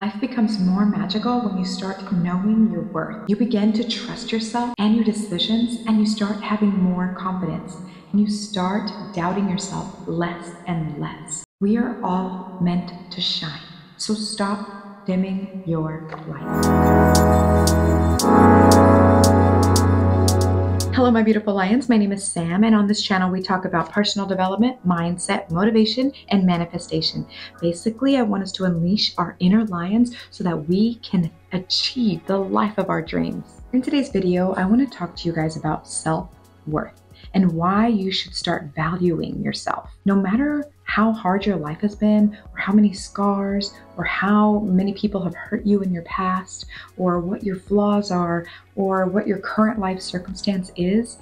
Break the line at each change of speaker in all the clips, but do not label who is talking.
Life becomes more magical when you start knowing your worth. You begin to trust yourself and your decisions, and you start having more confidence, and you start doubting yourself less and less. We are all meant to shine, so stop dimming your light. Hello, my beautiful lions. My name is Sam, and on this channel we talk about personal development, mindset, motivation, and manifestation. Basically, I want us to unleash our inner lions so that we can achieve the life of our dreams. In today's video, I want to talk to you guys about self-worth and why you should start valuing yourself. No matter how hard your life has been, or how many scars, or how many people have hurt you in your past, or what your flaws are, or what your current life circumstance is,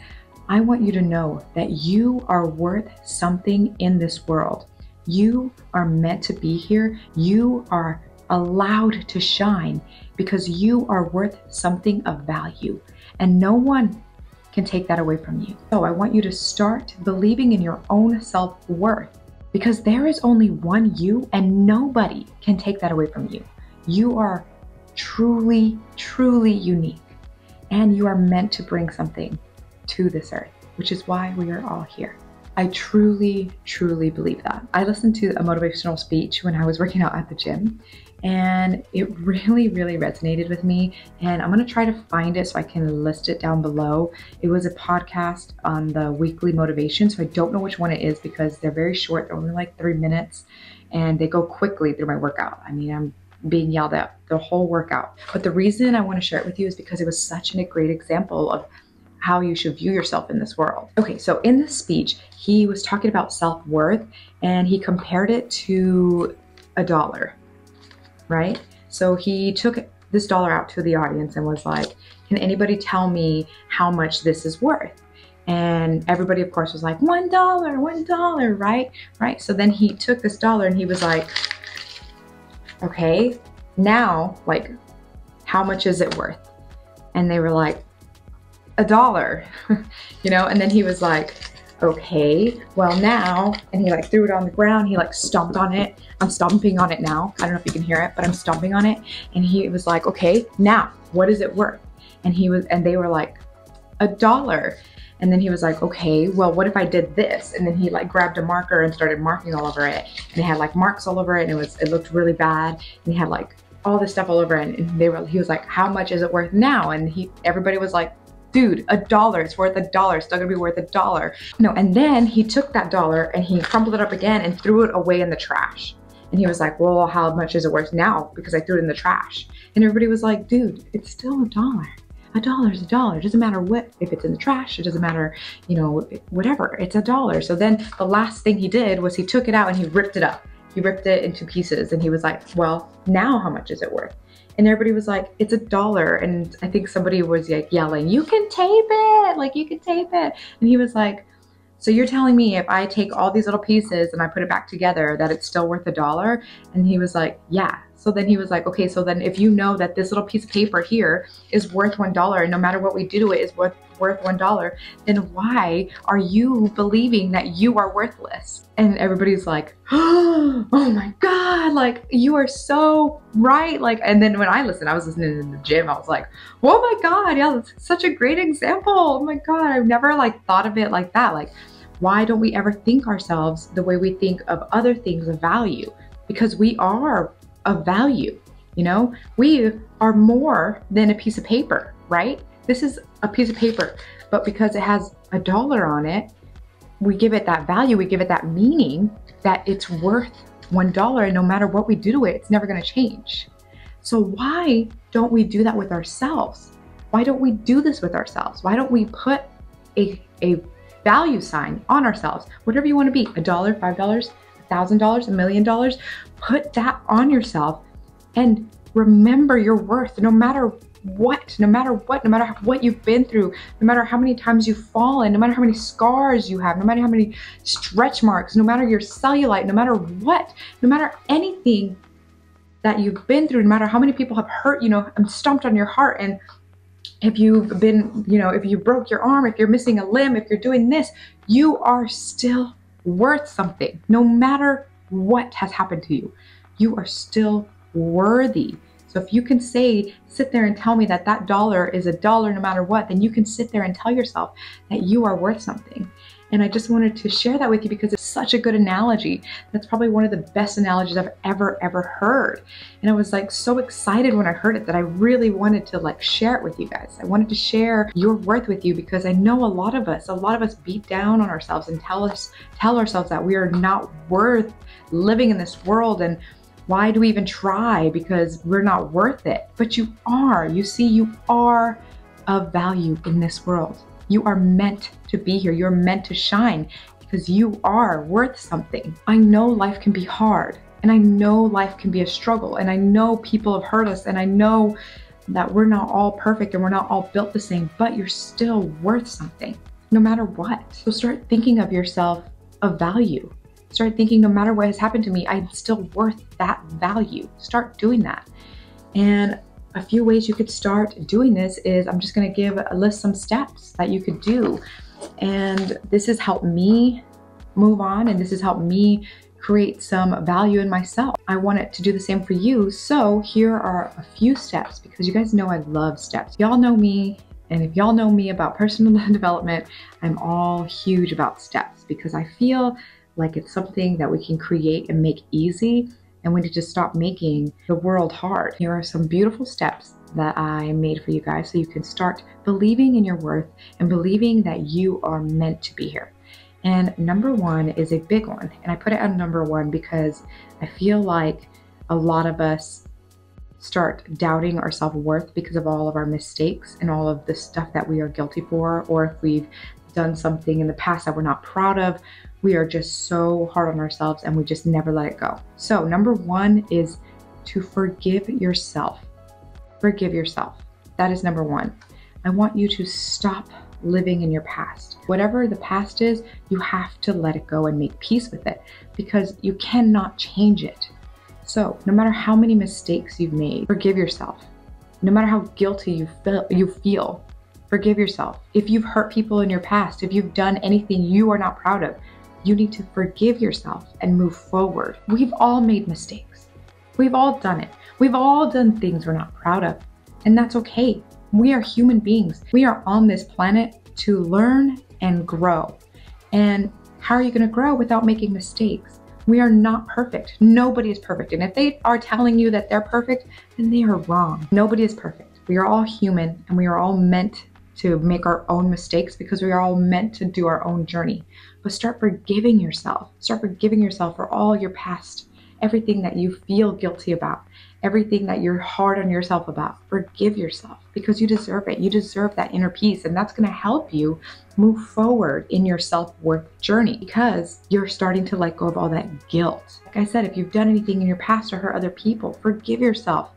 I want you to know that you are worth something in this world. You are meant to be here. You are allowed to shine because you are worth something of value, and no one can take that away from you. So I want you to start believing in your own self-worth, because there is only one you and nobody can take that away from you. You are truly, truly unique, and you are meant to bring something to this earth, which is why we are all here. I truly, truly believe that. I listened to a motivational speech when I was working out at the gym, and it really, really resonated with me. And I'm gonna try to find it so I can list it down below. It was a podcast on the weekly motivation, so I don't know which one it is because they're very short. They're only like 3 minutes, and they go quickly through my workout. I mean, I'm being yelled at the whole workout. But the reason I want to share it with you is because it was such a great example of how you should view yourself in this world. Okay, so in this speech, he was talking about self-worth, and he compared it to a dollar, right? So he took this dollar out to the audience and was like, can anybody tell me how much this is worth? And everybody, of course, was like, $1, $1, right? Right? So then he took this dollar and he was like, okay, now, like, how much is it worth? And they were like, $1, you know? And then he was like, okay, well now, and he like threw it on the ground. He like stomped on it. I'm stomping on it now. I don't know if you can hear it, but I'm stomping on it. And he was like, okay, now what is it worth? And they were like, $1. And then he was like, okay, well, what if I did this? And then he like grabbed a marker and started marking all over it. And it had like marks all over it, and it looked really bad. And he had like all this stuff all over it. And he was like, how much is it worth now? And everybody was like, dude, $1, it's worth $1, still gonna be worth $1. No, and then he took that dollar and he crumpled it up again and threw it away in the trash. And he was like, well, how much is it worth now? Because I threw it in the trash. And everybody was like, dude, it's still $1. $1 is $1. It doesn't matter what, if it's in the trash, it doesn't matter, you know, whatever, it's $1. So then the last thing he did was he took it out and he ripped it up. He ripped it into pieces and he was like, well, now how much is it worth? And everybody was like, it's $1. And I think somebody was like yelling, you can tape it, like you can tape it. And he was like, so you're telling me if I take all these little pieces and I put it back together that it's still worth $1? And he was like, yeah. So then he was like, okay, so then if you know that this little piece of paper here is worth $1, and no matter what we do to it is worth $1, then why are you believing that you are worthless? And everybody's like, oh my God, like you are so right. Like, and then when I was listening in the gym, I was like, oh my God, yeah, that's such a great example. Oh my God, I've never like thought of it like that. Like, why don't we ever think ourselves the way we think of other things of value? Because we are of value, you know? We are more than a piece of paper, right? This is a piece of paper, but because it has $1 on it, we give it that value, we give it that meaning that it's worth $1, and no matter what we do to it, it's never gonna change. So why don't we do that with ourselves? Why don't we do this with ourselves? Why don't we put a value sign on ourselves? Whatever you wanna be, $1, $5, $1,000, $1 million, put that on yourself and remember your worth no matter what, no matter what you've been through, no matter how many times you've fallen, no matter how many scars you have, no matter how many stretch marks, no matter your cellulite, no matter what, no matter anything that you've been through, no matter how many people have hurt, you know, and stomped on your heart. And if you've been, you know, if you broke your arm, if you're missing a limb, if you're doing this, you are still worth something. No matter what has happened to you, you are still worthy. So if you can sit there and tell me that that dollar is $1 no matter what, then you can sit there and tell yourself that you are worth something. And I just wanted to share that with you because it's such a good analogy. That's probably one of the best analogies I've ever heard. And I was like so excited when I heard it that I really wanted to like share it with you guys. I wanted to share your worth with you because I know a lot of us beat down on ourselves and tell ourselves that we are not worth living in this world, and why do we even try because we're not worth it. But you are. You see, you are of value in this world. You are meant to be here. You're meant to shine because you are worth something. I know life can be hard, and I know life can be a struggle, and I know people have hurt us, and I know that we're not all perfect and we're not all built the same, but you're still worth something no matter what. So start thinking of yourself of value. Start thinking, no matter what has happened to me, I'm still worth that value. Start doing that. And a few ways you could start doing this is, I'm just going to list some steps that you could do. And this has helped me move on, and this has helped me create some value in myself. I want it to do the same for you. So here are a few steps, because you guys know I love steps. Y'all know me. And if y'all know me about personal development, I'm all huge about steps because I feel like it's something that we can create and make easy. And we need to stop making the world hard. Here are some beautiful steps that I made for you guys so you can start believing in your worth and believing that you are meant to be here. And number one is a big one. And I put it on number one because I feel like a lot of us start doubting our self-worth because of all of our mistakes and all of the stuff that we are guilty for, or if we've done something in the past that we're not proud of, we are just so hard on ourselves and we just never let it go. So number one is to forgive yourself. Forgive yourself. That is number one. I want you to stop living in your past. Whatever the past is, you have to let it go and make peace with it because you cannot change it. So no matter how many mistakes you've made, forgive yourself. No matter how guilty you feel, forgive yourself. If you've hurt people in your past, if you've done anything you are not proud of, you need to forgive yourself and move forward. We've all made mistakes. We've all done it. We've all done things we're not proud of, and that's okay. We are human beings. We are on this planet to learn and grow. And how are you going to grow without making mistakes? We are not perfect. Nobody is perfect. And if they are telling you that they're perfect, then they are wrong. Nobody is perfect. We are all human, and we are all meant to make our own mistakes because we are all meant to do our own journey. But start forgiving yourself. Start forgiving yourself for all your past, everything that you feel guilty about, everything that you're hard on yourself about. Forgive yourself because you deserve it. You deserve that inner peace, and that's going to help you move forward in your self-worth journey because you're starting to let go of all that guilt. Like I said, if you've done anything in your past to hurt other people, forgive yourself,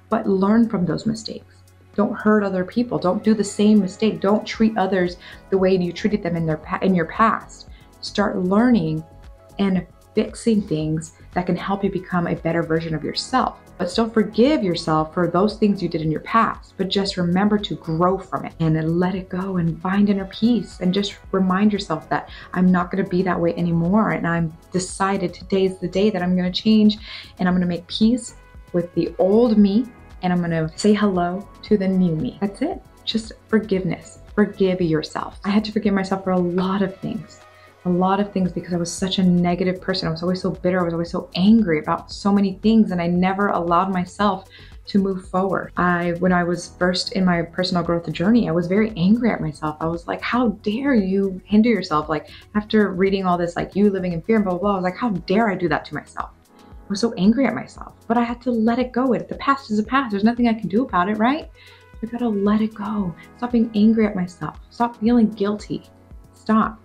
but learn from those mistakes. Don't hurt other people. Don't do the same mistake. Don't treat others the way you treated them in your past. Start learning and fixing things that can help you become a better version of yourself. But still forgive yourself for those things you did in your past, but just remember to grow from it and let it go and find inner peace, and just remind yourself that I'm not going to be that way anymore, and I'm decided today's the day that I'm going to change, and I'm going to make peace with the old me, and I'm going to say hello to the new me. That's it. Just forgiveness. Forgive yourself. I had to forgive myself for a lot of things because I was such a negative person. I was always so bitter. I was always so angry about so many things, and I never allowed myself to move forward. When I was first in my personal growth journey, I was very angry at myself. I was like, how dare you hinder yourself? Like after reading all this, like you living in fear and blah, blah, blah, I was like, how dare I do that to myself? I was so angry at myself, but I had to let it go. The past is the past. There's nothing I can do about it, right? I gotta let it go. Stop being angry at myself. Stop feeling guilty. Stop.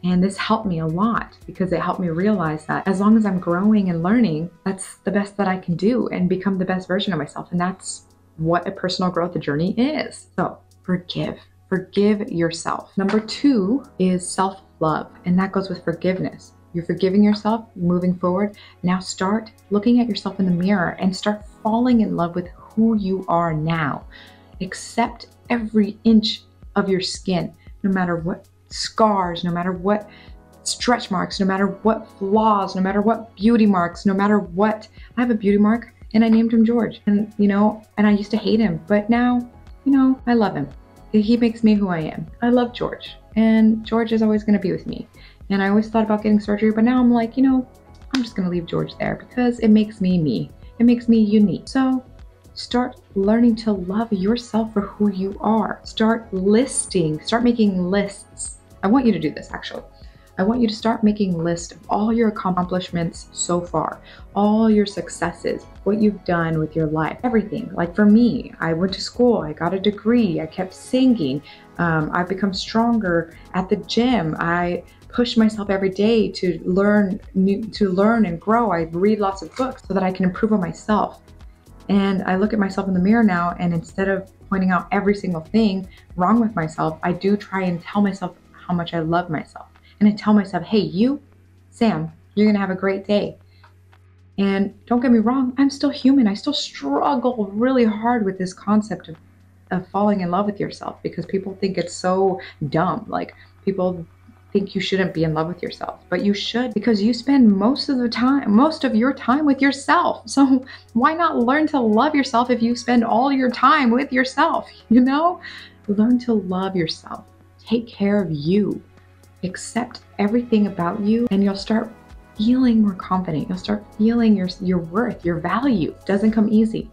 And this helped me a lot because it helped me realize that as long as I'm growing and learning, that's the best that I can do and become the best version of myself. And that's what a personal growth journey is. So forgive. Forgive yourself. Number two is self-love, and that goes with forgiveness. You're forgiving yourself, moving forward. Now start looking at yourself in the mirror and start falling in love with who you are now. Accept every inch of your skin, no matter what scars, no matter what stretch marks, no matter what flaws, no matter what beauty marks, no matter what. I have a beauty mark And I named him George. And, you know, and I used to hate him, but now, you know, I love him. He makes me who I am. I love George, and George is always going to be with me. And I always thought about getting surgery, but now I'm like, you know, I'm just going to leave George there because it makes me me. It makes me unique. So start learning to love yourself for who you are. Start making lists. I want you to do this actually. I want you to start making a list of all your accomplishments so far, all your successes, what you've done with your life, everything. Like for me, I went to school, I got a degree, I kept singing, I've become stronger at the gym. I push myself every day to learn and grow. I read lots of books so that I can improve on myself. And I look at myself in the mirror now, and instead of pointing out every single thing wrong with myself, I do try and tell myself how much I love myself. And I tell myself, hey, you, Sam, you're gonna have a great day. And don't get me wrong, I'm still human. I still struggle really hard with this concept of falling in love with yourself, because people think it's so dumb. Like, people think you shouldn't be in love with yourself, but you should, because you spend most of your time with yourself. So why not learn to love yourself if you spend all your time with yourself, you know? Learn to love yourself. Take care of you. Accept everything about you, and you'll start feeling more confident. You'll start feeling your worth, your value. It doesn't come easy.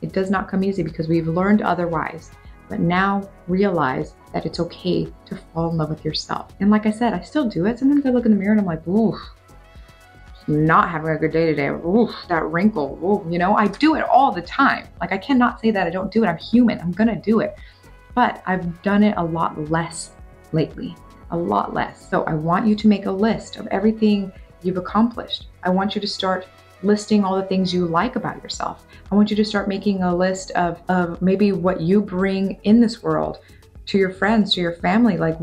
It does not come easy because we've learned otherwise. But now realize that it's okay to fall in love with yourself. And like I said, I still do it. Sometimes I look in the mirror and I'm like, ooh, not having a good day today. Ooh, that wrinkle. Ooh, you know, I do it all the time. Like, I cannot say that I don't do it. I'm human. I'm gonna do it. But I've done it a lot less lately. A lot less. So I want you to make a list of everything you've accomplished. I want you to start listing all the things you like about yourself. I want you to start making a list of maybe what you bring in this world to your friends, to your family. Like,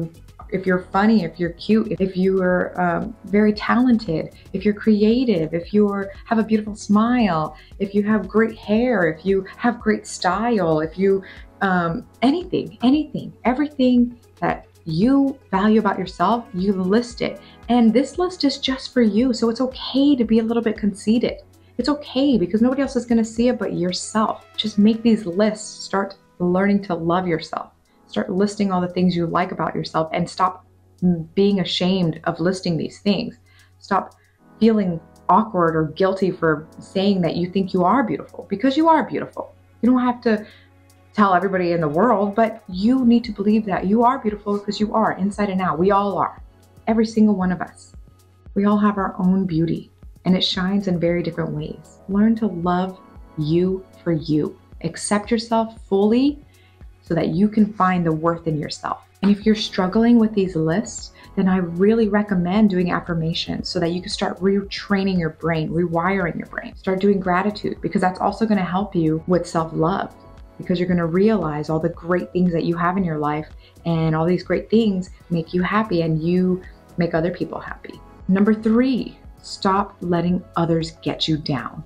if you're funny, if you're cute, if you're very talented, if you're creative, if you have a beautiful smile, if you have great hair, if you have great style, if you, everything that you value about yourself, you list it. And this list is just for you. So it's okay to be a little bit conceited. It's okay, because nobody else is going to see it but yourself. Just make these lists. Start learning to love yourself. Start listing all the things you like about yourself, and stop being ashamed of listing these things. Stop feeling awkward or guilty for saying that you think you are beautiful, because you are beautiful. You don't have to tell everybody in the world, but you need to believe that you are beautiful, because you are, inside and out. We all are. Every single one of us. We all have our own beauty, and it shines in very different ways. Learn to love you for you. Accept yourself fully so that you can find the worth in yourself. And if you're struggling with these lists, then I really recommend doing affirmations so that you can start retraining your brain, rewiring your brain. Start doing gratitude, because that's also going to help you with self-love. Because you're going to realize all the great things that you have in your life, and all these great things make you happy, and you make other people happy. Number 3, stop letting others get you down.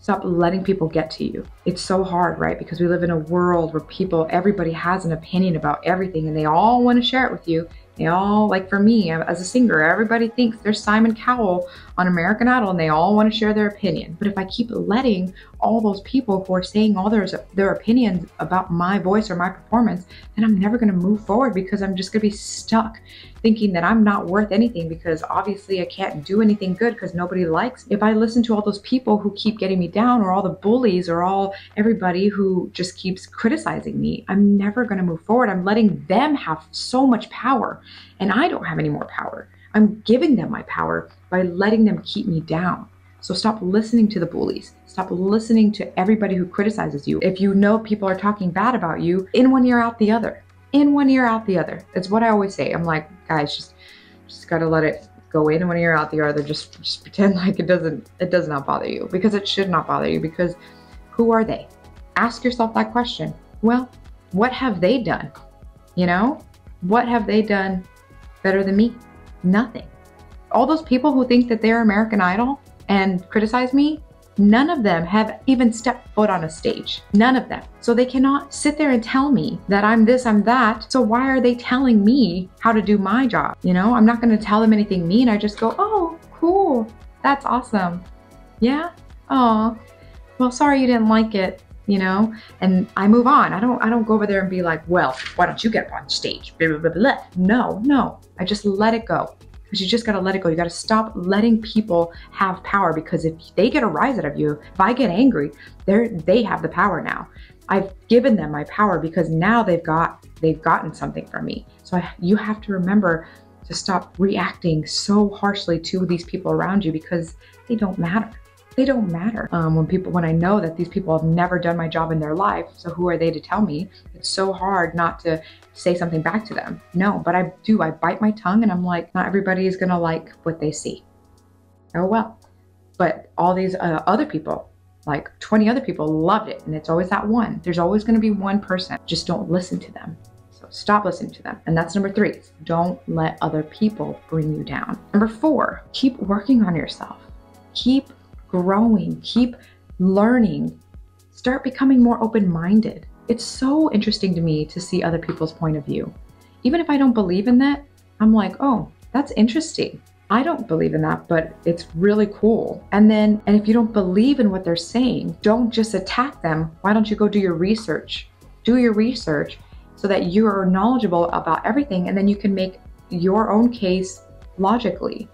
Stop letting people get to you. It's so hard, right? Because we live in a world where everybody has an opinion about everything, and they all want to share it with you. They all, like for me, as a singer, everybody thinks they're Simon Cowell on American Idol, and they all want to share their opinion. But if I keep letting all those people who are saying all their opinions about my voice or my performance, then I'm never going to move forward, because I'm just going to be stuck thinking that I'm not worth anything, because obviously I can't do anything good because nobody likes me. If I listen to all those people who keep getting me down, or all the bullies, or everybody who just keeps criticizing me, I'm never going to move forward. I'm letting them have so much power, and I don't have any more power. I'm giving them my power by letting them keep me down. So stop listening to the bullies. Stop listening to everybody who criticizes you. If you know people are talking bad about you, in one ear out the other. In one ear out the other. It's what I always say. I'm like, guys, just gotta let it go in one ear out the other. Just pretend like it does not bother you, because it should not bother you. Because who are they? Ask yourself that question. Well, what have they done? You know, what have they done better than me? Nothing. All those people who think that they're American Idol and criticize me, none of them have even stepped foot on a stage. None of them. So they cannot sit there and tell me that I'm this, I'm that. So why are they telling me how to do my job? You know, I'm not going to tell them anything mean. I just go, oh, cool. That's awesome. Yeah. Oh, well, sorry you didn't like it, you know, and I move on. I don't go over there and be like, well, why don't you get up on stage? Blah, blah, blah, blah. No, I just let it go. Because you just got to let it go. You got to stop letting people have power, because if they get a rise out of you, if I get angry, they have the power now. I've given them my power because now they've gotten something from me. So you have to remember to stop reacting so harshly to these people around you, because they don't matter. They don't matter. When I know that these people have never done my job in their life, so who are they to tell me? It's so hard not to say something back to them. No, but I do. I bite my tongue and I'm like, not everybody is gonna like what they see. Oh well. But all these other people, like 20 other people, loved it. And it's always that one. There's always gonna be one person. Just don't listen to them. So stop listening to them. And that's number 3. Don't let other people bring you down. Number 4, keep working on yourself. Keep growing, keep learning, start becoming more open-minded. It's so interesting to me to see other people's point of view. Even if I don't believe in that, I'm like, oh, that's interesting. I don't believe in that, but it's really cool. And if you don't believe in what they're saying, don't just attack them. Why don't you go do your research? Do your research so that you are knowledgeable about everything, and then you can make your own case logically.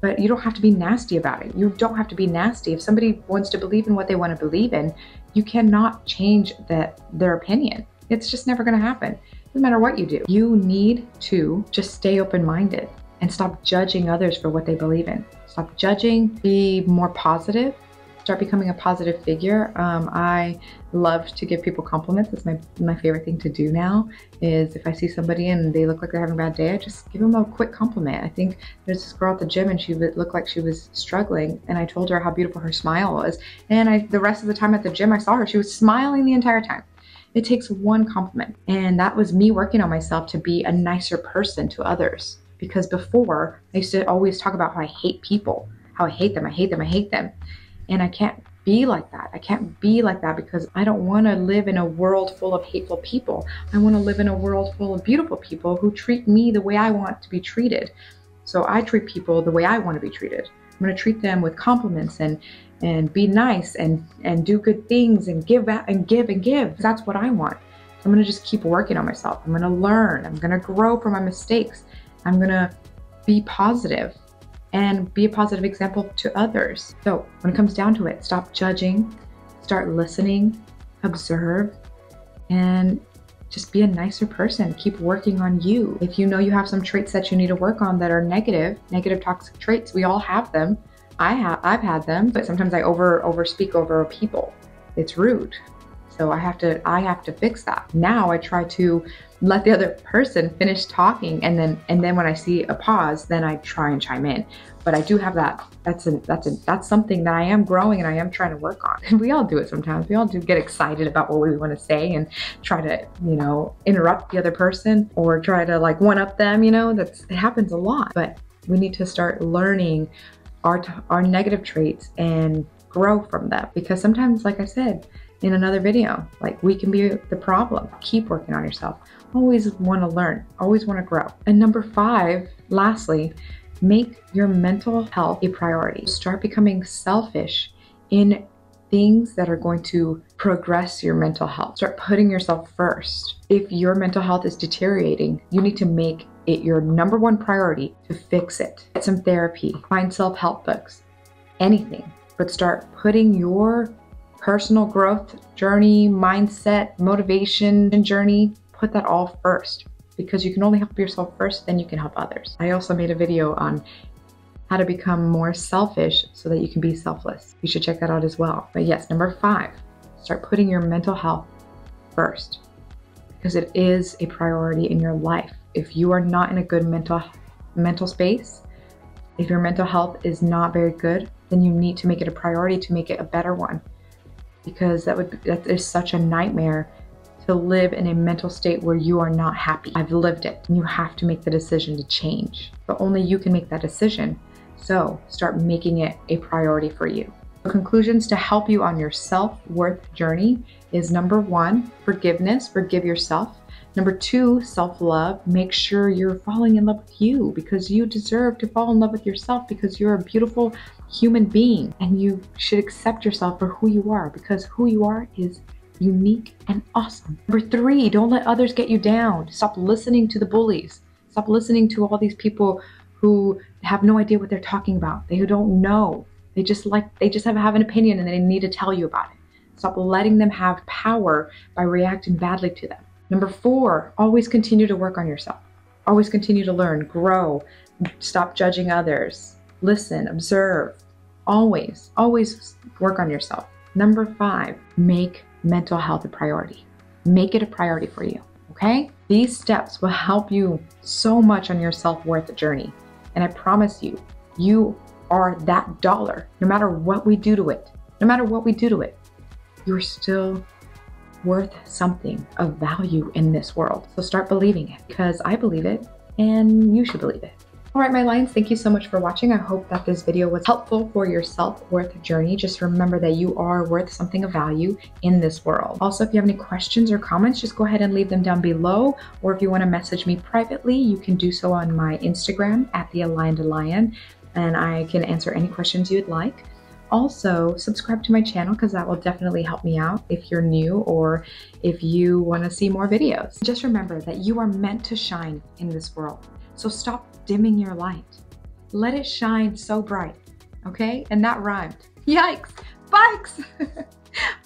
But you don't have to be nasty about it. You don't have to be nasty. If somebody wants to believe in what they want to believe in, you cannot change their opinion. It's just never going to happen. No matter what you do. You need to just stay open-minded and stop judging others for what they believe in. Stop judging, be more positive, start becoming a positive figure. I love to give people compliments. It's my favorite thing to do now, is if I see somebody and they look like they're having a bad day, I just give them a quick compliment. I think there's this girl at the gym and she looked like she was struggling, and I told her how beautiful her smile was. And the rest of the time at the gym I saw her, she was smiling the entire time. It takes one compliment. And that was me working on myself to be a nicer person to others. Because before, I used to always talk about how I hate people, how I hate them. And I can't be like that. I can't be like that, because I don't want to live in a world full of hateful people. I want to live in a world full of beautiful people who treat me the way I want to be treated. So I treat people the way I want to be treated. I'm going to treat them with compliments and be nice and do good things and give out and give and give. That's what I want. So I'm going to just keep working on myself. I'm going to learn. I'm going to grow from my mistakes. I'm going to be positive and be a positive example to others. So when it comes down to it, stop judging, start listening, observe, and just be a nicer person. Keep working on you. If you know you have some traits that you need to work on that are negative toxic traits, we all have them. I've had them, but sometimes I overspeak over people. It's rude. So I have to fix that. Now I try to let the other person finish talking, and then when I see a pause, then I try and chime in. But I do have that. That's something that I am growing and I am trying to work on. And we all do it sometimes. We all do get excited about what we want to say and try to, interrupt the other person or try to like one up them. It happens a lot. But we need to start learning our negative traits and grow from them, because sometimes, like I said in another video, like we can be the problem. Keep working on yourself. Always want to learn, always want to grow. And number 5, lastly, make your mental health a priority. Start becoming selfish in things that are going to progress your mental health. Start putting yourself first. If your mental health is deteriorating, you need to make it your number 1 priority to fix it. Get some therapy, find self-help books, anything, but start putting your personal growth journey, mindset, motivation and journey, put that all first, because you can only help yourself first, then you can help others. I also made a video on how to become more selfish so that you can be selfless. You should check that out as well. But yes, number 5, start putting your mental health first, because it is a priority in your life. If you are not in a good mental space, if your mental health is not very good, then you need to make it a priority to make it a better one. Because that is such a nightmare to live in a mental state where you are not happy. I've lived it. You have to make the decision to change, but only you can make that decision. So start making it a priority for you. The conclusions to help you on your self-worth journey is number 1, forgiveness, forgive yourself. Number 2, self-love. Make sure you're falling in love with you, because you deserve to fall in love with yourself, because you're a beautiful, human being, and you should accept yourself for who you are, because who you are is unique and awesome. Number 3, don't let others get you down. Stop listening to the bullies. Stop listening to all these people who have no idea what they're talking about. They who don't know. They just have an opinion and they need to tell you about it. Stop letting them have power by reacting badly to them. Number 4, always continue to work on yourself. Always continue to learn, grow, stop judging others, listen, observe. Always work on yourself. Number 5, make mental health a priority. Make it a priority for you, okay? These steps will help you so much on your self-worth journey. And I promise you, you are that dollar. No matter what we do to it, you're still worth something of value in this world. So start believing it, because I believe it and you should believe it. All right, my lions, thank you so much for watching. I hope that this video was helpful for your self-worth journey. Just remember that you are worth something of value in this world. Also, if you have any questions or comments, just go ahead and leave them down below. Or if you want to message me privately, you can do so on my Instagram at LIon, and I can answer any questions you'd like. Also, subscribe to my channel, because that will definitely help me out if you're new or if you want to see more videos. Just remember that you are meant to shine in this world. So stop dimming your light. Let it shine so bright, okay? And that rhymed. Yikes, bikes!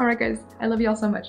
All right, guys, I love you all so much.